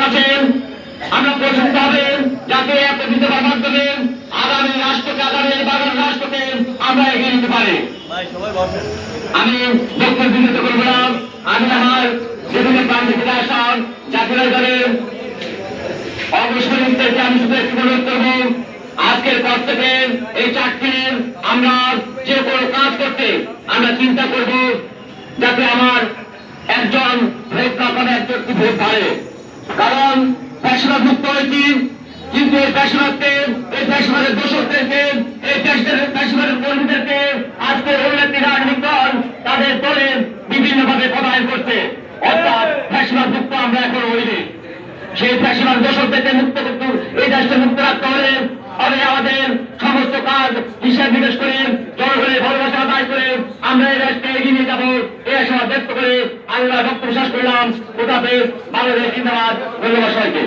কাছে আমরা পৌঁছতে হবে, যাতে একত্রিত হওয়ার মাধ্যমে আগামী রাষ্ট্রকে, আগামী বাংলার রাষ্ট্রকে আমরা এগিয়ে নিতে পারি। আমি বক্তব্য বিরত করব না। আমি আমার বিভিন্ন প্রান্ত থেকে আসা জাতীয় দলের অবশ্যই আমি শুধু একটু অনুরোধ করব, আজকের পর থেকে এই 4 দিনের আমরা যে কোনো কাজ করতে আমরা চিন্তা করব যাতে আমার একজন ভোট না পারে, একজন ভোট পারে। কারণ ফ্যাসিবাদ মুক্ত হয়েছি, কিন্তু এই ফ্যাসিবাদকে, এই ফ্যাসিবাদের দোষকদেরকে, এই ফ্যাসিবাদের কর্মীদেরকে আজকে উন্নতি রাজনৈতিক দল তাদের দলে বিভিন্নভাবে পদায়ন করছে। অর্থাৎ ফ্যাসিবাদ মুক্ত আমরা এখন হইনি। সেই ফ্যাসিবাদ দোষকদেরকে মুক্ত করতে, এই দেশকে মুক্ত রাখতে হলে আমাদের সমস্ত কাজ হিসাব নিকাশ করে, জনগণের ভালোবাসা আদায় করে আমরা এই দেশকে এগিয়ে নিয়ে যাবো। এই আশা ব্যক্ত করে আল্লাহ বক্তব্য শেষ করলাম। খোদা হাফেজ। বাংলাদেশ জিন্দাবাদ। ধন্যবাদ সবাইকে।